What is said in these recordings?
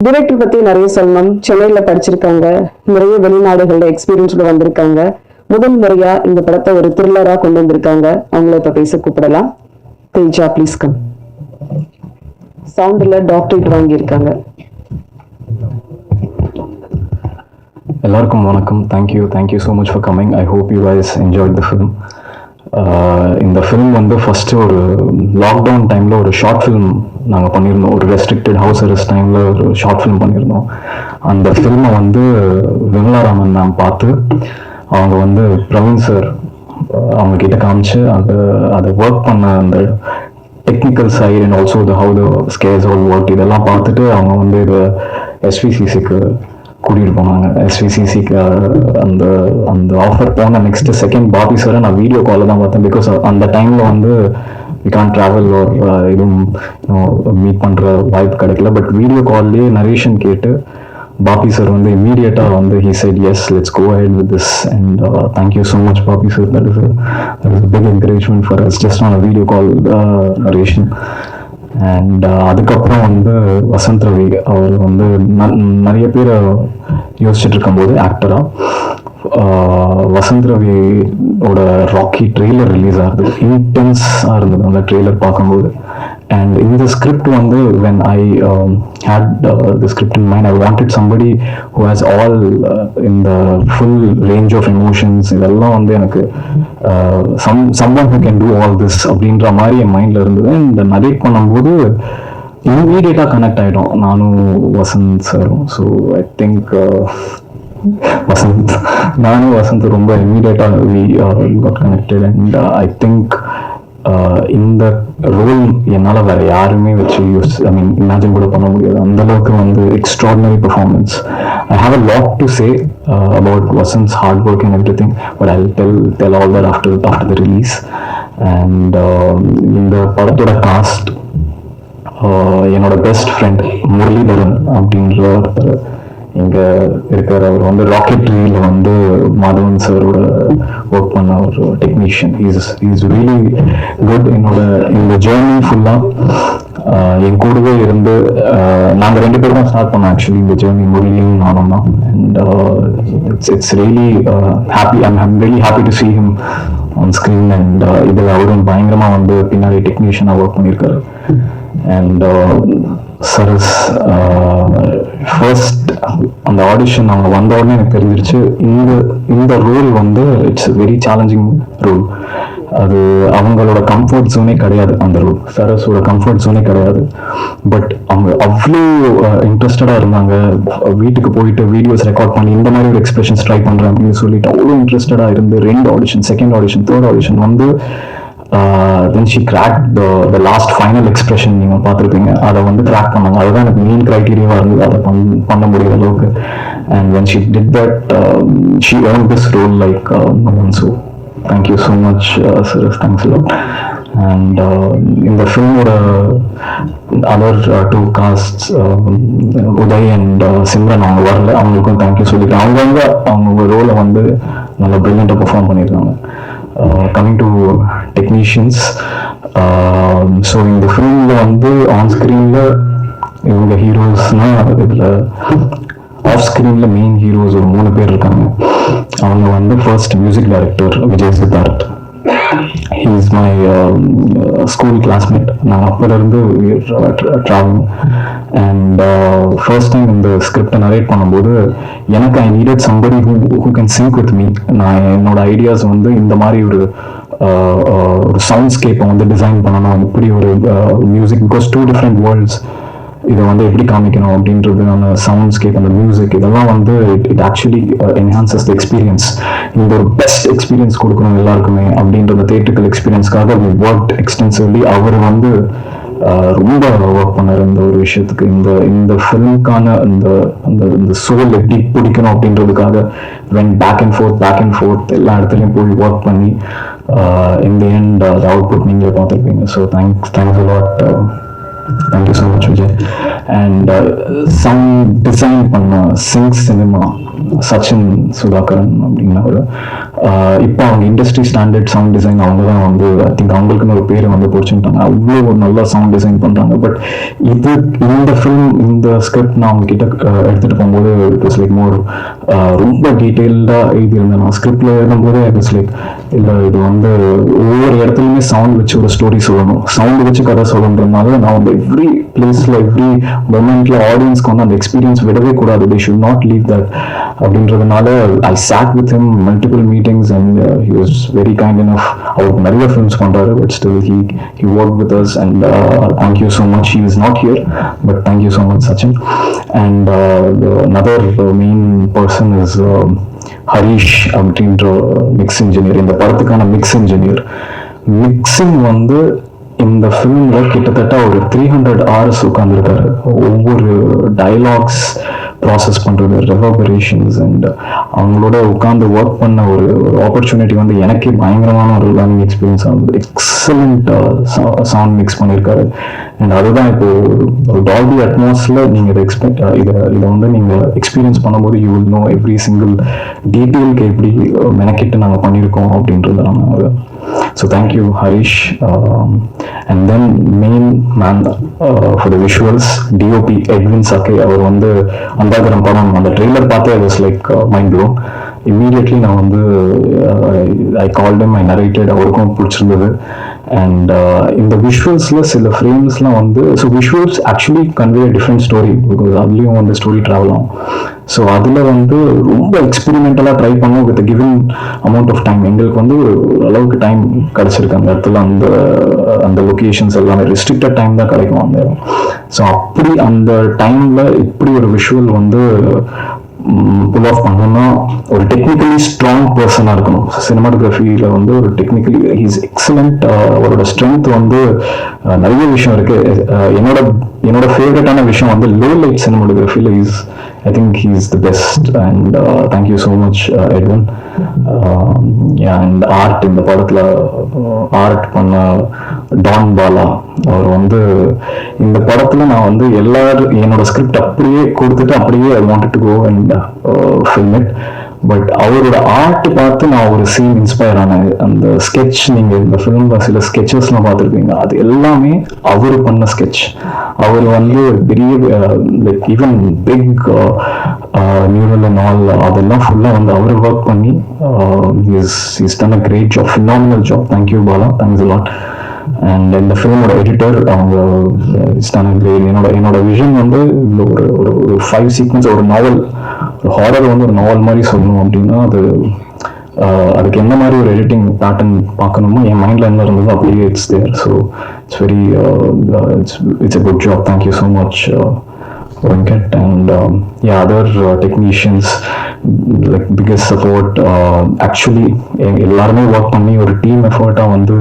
Director பத்தி நிறைய சொல்லணும். சென்னையில படிச்சிருக்காங்க, நிறைய வெளிநாடுகளோட எக்ஸ்பீரியன்ஸ்ல வந்திருக்காங்க. முதல் முறையா இந்த படத்தை ஒரு த்ரில்லரா கொண்டு வந்திருக்காங்க. அவங்கள இப்ப பேச கூப்பிடலாம். Teja, please come. சவுண்ட்ல டாக்டரேட் வாங்கியிருக்காங்க. எல்லாருக்கும் வணக்கம். Thank you so much for coming. I hope you guys enjoyed the film. இந்த ஃபிலிம் வந்து ஃபஸ்ட்டு ஒரு லாக்டவுன் டைமில் ஒரு ஷார்ட் ஃபிலிம் நாங்கள் பண்ணியிருந்தோம். ஒரு ரெஸ்ட்ரிக்டட் ஹவுஸ் அரெஸ்ட் டைமில் ஒரு ஷார்ட் ஃபிலிம் பண்ணியிருந்தோம். அந்த ஃபிலிமை வந்து விமலா ராமன் மேம் பார்த்து அவங்க வந்து பிரவீன் சார் அவங்கக்கிட்ட காமிச்சு அதை ஒர்க் பண்ண அந்த technical side and also how the scares all work இதெல்லாம் பார்த்துட்டு அவங்க வந்து இதை SVCCக்கு கூட்டிகிட்டு போனாங்க. SVCCக்கு அந்த அந்த ஆஃபர் போன நெக்ஸ்ட் செகண்ட் பாபி சாரை நான் வீடியோ காலில் தான் பார்த்தேன். பிகாஸ் அந்த டைமில் வந்து வி கான் ட்ராவல் எதுவும் மீட் பண்ணுற வாய்ப்பு கிடைக்கல. பட் வீடியோ கால்லேயே நரேஷன் கேட்டு பாபி சார் வந்து இம்மீடியட்டாக வந்து he said yes, let's go ahead with this and thank you so much Bapi sir. That is a big encouragement for us just on a video call narration. And அதுக்கப்புறம் வந்து வசந்த் ரவி அவர் வந்து நிறைய பேர் யோசிச்சுட்டு இருக்கும்போது ஆக்டராக வசந்த் ரவியோட ராக்கி ட்ரெய்லர் ரிலீஸ் ஆகுது. இன்டென்ஸாக இருந்தது அந்த ட்ரெய்லர் பார்க்கும்போது. அண்ட் இந்த ஸ்கிரிப்ட் வந்து when I had the script in mind, I wanted somebody who has all in the full range of emotions. இதெல்லாம் வந்து எனக்கு someone who can do all this அப்படின்ற மாதிரி என் மைண்டில் இருந்தது. இந்த நரேட் பண்ணும்போது இம்மீடியட்டாக கனெக்ட் ஆகிடும் நானும் வசந்த் சாரும். ஸோ ஐ திங்க் நானும் வசந்த் ரொம்ப இம்மீடியட்டாக we got connected and I think இந்த ரோல் என்னால் வேற யாருமே வச்சு இமேஜின் கூட பண்ண முடியாது. அந்த அளவுக்கு வந்து extraordinary performance. I have a lot to say about Vasanth's hard work and everything, but I tell all that after the release. And இந்த படத்தோட காஸ்ட் என்னோட பெஸ்ட் ஃப்ரெண்ட் முரளிதரன் அப்படின்ற ஒருத்தர் இங்கே இருக்கிற அவர் வந்து ராக்கெட்ரியில் வந்து மாதவன் சாரோட ஒர்க் பண்ண ஒரு டெக்னீஷியன். Is really good. என்னோட இந்த ஜேர்னி ஃபுல்லாக என் கூடவே இருந்து நாங்கள் 2 பேரும் தான் ஸ்டார்ட் பண்ணோம் ஆக்சுவலி இந்த ஜேர்னி, முரளியும் நானும் தான். And it's really happy. I'm really happy to see him on screen. And இதில் அவரும் பயங்கரமாக வந்து பின்னாடி டெக்னீஷியனாக ஒர்க் பண்ணியிருக்காரு. அண்ட் சரஸ் ஃபர்ஸ்ட் அந்த ஆடிஷன் அவங்க வந்த உடனே எனக்கு தெரிஞ்சிருச்சு இந்த ரோல் வந்து இட்ஸ் வெரி சேலஞ்சிங் ரோல். அது அவங்களோட கம்ஃபர்ட் ஜோனே கிடையாது. அந்த ரோல் சரஸோட கம்ஃபர்ட் ஜோனே கிடையாது. பட் அவங்க அவ்வளோ இன்ட்ரெஸ்டடாக இருந்தாங்க. வீட்டுக்கு போயிட்டு வீடியோஸ் ரெக்கார்ட் பண்ணி இந்த மாதிரி ஒரு எக்ஸ்பிரஷன்ஸ் ட்ரை பண்ணுறேன் அப்படின்னு சொல்லிட்டு அவ்வளோ இன்ட்ரெஸ்டடாக இருந்து 2 audition, second audition, third audition வந்து then she cracked the last final expression. நீங்கள் பார்த்துருப்பீங்க, அதை வந்து கிராக் பண்ணாங்க. அதுதான் எனக்கு மெயின் க்ரைட்டீரியாவாக இருந்தது அதை பண்ண முடிகிற அளவுக்கு. and when she did that she earned this role like no one. So thank you so much Saras, thanks a lot. and இந்த ஃபிலிமோட other 2 casts Uday and Simran அவங்க வரல, அவங்களுக்கும் தேங்க்யூ சொல்லிட்டு அவங்க ரோலை வந்து நல்லா ப்ரில்லியண்ட்டாக பெர்ஃபார்ம் பண்ணியிருக்காங்க. Coming to technicians, so இந்த ஃபிலிமில் வந்து ஆன் ஸ்க்ரீனில் இவங்க ஹீரோஸ்னால் இதில் ஆஃப் ஸ்க்ரீனில் மெயின் ஹீரோஸ் ஒரு 3 பேர் இருக்காங்க. அவங்க வந்து first music director Vijay Siddharth. he is my school classmate. நான் அப்போலேருந்து ட்ராவலிங். அண்ட் ஃபர்ஸ்ட் டைம் இந்த ஸ்கிரிப்டை நரேட் பண்ணும்போது எனக்கு ஐ needed somebody who can sync with me. நான் என்னோட ஐடியாஸ் வந்து இந்த மாதிரி ஒரு சவுண்ட்ஸ்கேப்பை வந்து டிசைன் பண்ணணும், இப்படி ஒரு மியூசிக், பிகாஸ் 2 different வேர்ல்ட்ஸ். இதை வந்து எப்படி காமிக்கணும் அப்படின்றது, அந்த சவுண்ட்ஸ்கேப், அந்த மியூசிக், இதெல்லாம் வந்து it actually enhances the experience. இந்த ஒரு பெஸ்ட் எக்ஸ்பீரியன்ஸ் கொடுக்கணும் எல்லாருக்குமே அப்படின்ற தியேட்ரிக்கல் எக்ஸ்பீரியன்ஸ்க்காக வி ஒர்க் எக்ஸ்டென்சிவ்லி. அவர் வந்து ரொம்ப ஒர்க் பண்ணார் இந்த ஒரு விஷயத்துக்கு. இந்த ஃபிலிமுக்கான இந்த சோல் எப்படி பிடிக்கணும் அப்படின்றதுக்காக வென் பேக் அண்ட் ஃபோர்த் எல்லா இடத்துலையும் போய் ஒர்க் பண்ணி இந்த எண்ட் அவுட்புட் நீங்களே பார்த்துருப்பீங்க. So thanks a lot. Thank you so much Vijay. And sound design பண்ண சிங் சினிமா சச்சின் சுதாகரன் அப்படின்னா ஒரு இப்போ அவங்க இண்டஸ்ட்ரி ஸ்டாண்டர்ட் சவுண்ட் டிசைன் அவங்க தான் வந்து ஐ திங்க் அவங்களுக்குன்னு ஒரு பேரை வந்து பிடிச்சிட்டாங்க. அவ்வளோ ஒரு நல்ல சவுண்ட் டிசைன் பண்ணுறாங்க. பட் இந்த ஃபிலிம் இந்த ஸ்கிரிப்ட் நான் அவங்க கிட்ட எடுத்துகிட்டு போகும்போது இட் வாஸ் லைக் மோர் ரொம்ப டீட்டெயில்டாக எழுதியிருந்தேன். நான் ஸ்கிரிப்டில் எழுதும்போது இட் வாஸ் லைக் இல்லை இது வந்து ஒவ்வொரு இடத்துலையுமே சவுண்ட் வச்சு ஒரு ஸ்டோரி சொல்லணும், சவுண்ட் வச்சு கதை சொல்லணுன்றதுனால நான் வந்து எவ்ரி பிளேஸில் எவ்ரி மொமெண்ட்டில் ஆடியன்ஸ்க்கு வந்து அந்த எக்ஸ்பீரியன்ஸ் விடவே கூடாது. They should not leave that அப்படின்றதுனால I chat with him multiple meetings and he was very kind enough. அவருக்கு நிறைய ஃபிலிம்ஸ் பண்ணுறாரு but still he worked with us and thank you so much. He is not here but thank you so much Sachin. And another main person is Harish அப்படின்ற mix engineer, இந்த படத்துக்கான mix engineer. Mixing வந்து இந்த ஃபிலிம்ல கிட்டத்தட்ட ஒரு 300 hours உட்காந்துருக்காரு. ஒவ்வொரு dialogues process பண்ணுறது, ரெவர்பரேஷன்ஸ் அண்ட் அவங்களோட உட்காந்து ஒர்க் பண்ண ஒரு ஆப்பர்ச்சுனிட்டி வந்து எனக்கே பயங்கரமான ஒரு லேர்னிங் எக்ஸ்பீரியன்ஸ் ஆகுது. எக்ஸலண்ட் சவுண்ட் மிக்ஸ் பண்ணியிருக்காரு. அண்ட் அதுதான் இப்போ ஒரு டால்பி அட்மாஸில் நீங்கள் இதை வந்து நீங்கள் எக்ஸ்பீரியன்ஸ் பண்ணும்போது you will know every single டீட்டெயிலுக்கு எப்படி மெனக்கிட்டு நாங்கள் பண்ணியிருக்கோம் அப்படின்றது நாங்கள். So thank you Harish. And then main man for the visuals DOP Edwin Sakay. அவர் வந்து அந்தாகரம் படம் அந்த ட்ரெய்லர் பார்த்து I was like mind blown. Immediately நான் வந்து I called him, I narrated, அவருக்கும் பிடிச்சிருந்தது. அண்ட் இந்த விஷுவல்ஸில் சில ஃப்ரேம்ஸ்லாம் வந்து so visuals actually convey a different story because அதுலேயும் வந்து ஸ்டோரி ட்ராவல் ஆகும். ஸோ அதில் வந்து ரொம்ப எக்ஸ்பெரிமெண்டலாக ட்ரை பண்ணோம் with given amount of time. எங்களுக்கு வந்து அளவுக்கு டைம் கிடச்சிருக்கு அந்த இடத்துல. அந்த லொக்கேஷன்ஸ் எல்லாமே ரெஸ்ட்ரிக்டட் டைம் தான் கிடைக்கும் அந்த இடம். ஸோ அப்படி அந்த டைமில் இப்படி ஒரு விஷுவல் வந்து புல் ஆஃப் பண்ணணும்னா ஒரு டெக்னிக்கலி ஸ்ட்ராங் பர்சனாக இருக்கணும். சினிமாட்டோகிராஃபியில் வந்து ஒரு டெக்னிக்கலி ஹீஸ் எக்ஸலண்ட். அவரோட ஸ்ட்ரென்த் வந்து நிறைய விஷயம் இருக்குது. என்னோட ஃபேவரட்டான விஷயம் வந்து லோ லைட் சினிமாட்டோகிராஃபியில் I think he's the best and thank you so much Edwin. And art இந்த படத்துல ஆர்ட் பண்ண டான் பாலா அவர் வந்து இந்த படத்துல நான் வந்து எல்லாரும் என்னோட ஸ்கிரிப்ட் அப்படியே கொடுத்துட்டு அப்படியே I wanted to go and film it. But அவரோட ஆர்ட் பார்த்து நான் ஒரு சீன் இன்ஸ்பயர் ஆனேன். அந்த ஸ்கெட்ச் நீங்கள் இந்த ஃபிலிமில் சில ஸ்கெச்சஸ்லாம் பார்த்துருப்பீங்க, அது எல்லாமே அவர் பண்ண ஸ்கெட்ச். அவர் வந்து பெரிய like even big neural and all அதெல்லாம் ஃபுல்லாக வந்து அவர் ஒர்க் பண்ணி is done a great job, phenomenal job. Thank you Bala, thanks a lot. And இந்த ஃபிலிமோட எடிட்டர் அவங்க என்னோட விஷன் வந்து ஒரு 5 சீக்வன்ஸ் ஒரு நாவல், ஒரு ஹாரர் வந்து ஒரு நாவல் மாதிரி சொல்லணும் அப்படின்னா அதுக்கு என்ன மாதிரி ஒரு எடிட்டிங் பேட்டர்ன் பார்க்கணுமோ என் மைண்டில் என்ன இருந்ததோ அப்படியே it's there. So it's very it's a good job. Thank you so much Venkat and other technicians, like biggest support. Actually எல்லாருமே ஒர்க் பண்ணி ஒரு டீம் எஃபர்ட்டாக வந்து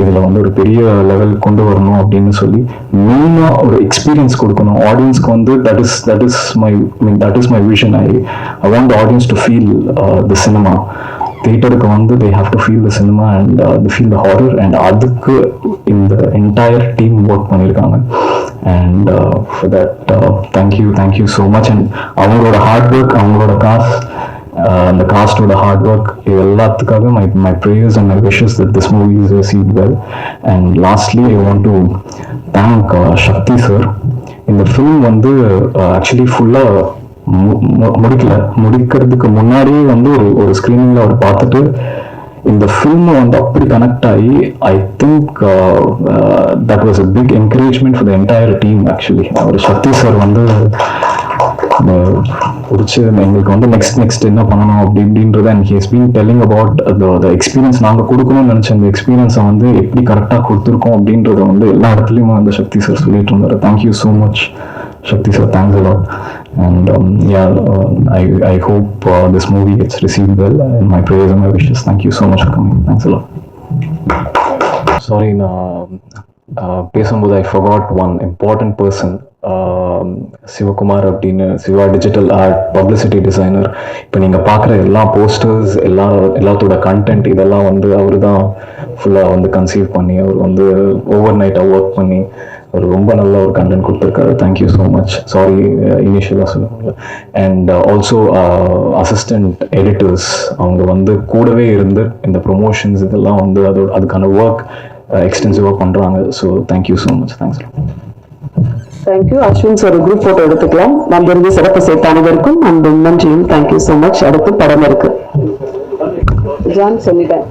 இதில் வந்து ஒரு பெரிய லெவல் கொண்டு வரணும் அப்படின்னு சொல்லி மெயினாக ஒரு எக்ஸ்பீரியன்ஸ் கொடுக்கணும் ஆடியன்ஸ்க்கு வந்து. That is my vision. I want the audience to feel the cinema. தியேட்டருக்கு வந்து they have to feel the cinema and they feel the horror and அதுக்கு இந்த entire team work பண்ணியிருக்காங்க. And for that thank you so much. And அவங்களோட hard work, அவங்களோட அந்த காஸ்டோட hard work, இது எல்லாத்துக்காக my prayers and my wishes that this movie is received well. And lastly I want to thank Shakti sir. இந்த film வந்து actually ஃபுல்லாக முடிக்கிறதுக்கு முன்னாடியே வந்து ஒரு ஸ்க்ரீனிங்கில் அவர் பார்த்துட்டு இந்த ஃபில்மை வந்து அப்படி கனெக்ட் ஆகி I think that was a big encouragement for the entire team. Actually அவர் சக்தி சார் வந்து பிடிச்சி எங்களுக்கு வந்து நெக்ஸ்ட் என்ன பண்ணணும் அப்படின்றது and he has been telling about the experience நாங்கள் கொடுக்கணும்னு நினச்ச அந்த எக்ஸ்பீரியன்ஸை வந்து எப்படி கரெக்டாக கொடுத்துருக்கோம் அப்படின்றத வந்து எல்லா இடத்துலையும் அந்த சக்தி சார் சொல்லிட்டு இருந்தார். Thank you so much Shakti sir, thanks a lot. And I hope this movie gets received well. And my prayers and my wishes. Thank you so much for coming. Thanks a lot. Sorry, பேசும்போது I forgot one important person. Sivakumar அப்படின்னு Siva digital art publicity designer. இப்போ நீங்கள் பார்க்குற எல்லா posters எல்லாத்தோட content இதெல்லாம் வந்து அவர் தான் ஃபுல்லாக வந்து கன்சீவ் பண்ணி அவர் வந்து ஓவர் நைட்டாக ஒர்க் பண்ணி ஒரு ரொம்ப நல்ல ஒரு கண்டென்ட் கொடுத்துருக்காரு. Thank you so much. சாரி இனிஷியலாக சொல்லுவாங்க. அண்ட் ஆல்சோ அசிஸ்டன்ட் எடிட்டர்ஸ் அவங்க வந்து கூடவே இருந்து இந்த ப்ரொமோஷன்ஸ் இதெல்லாம் வந்து அதுக்கான ஒர்க் எக்ஸ்டென்சிவாக பண்ணுறாங்க. So thank you so much. Thanks. Thank you. Aswins ஒரு குரூப் போட்டோ எடுத்துக்கலாம். வந்திருந்து சிறப்பு சேர்த்த அனைவருக்கும் அந்த நன்றியும். Thank you so much. அடுத்து படம் இருக்கு. ஜான் சொல்லிட்டேன்.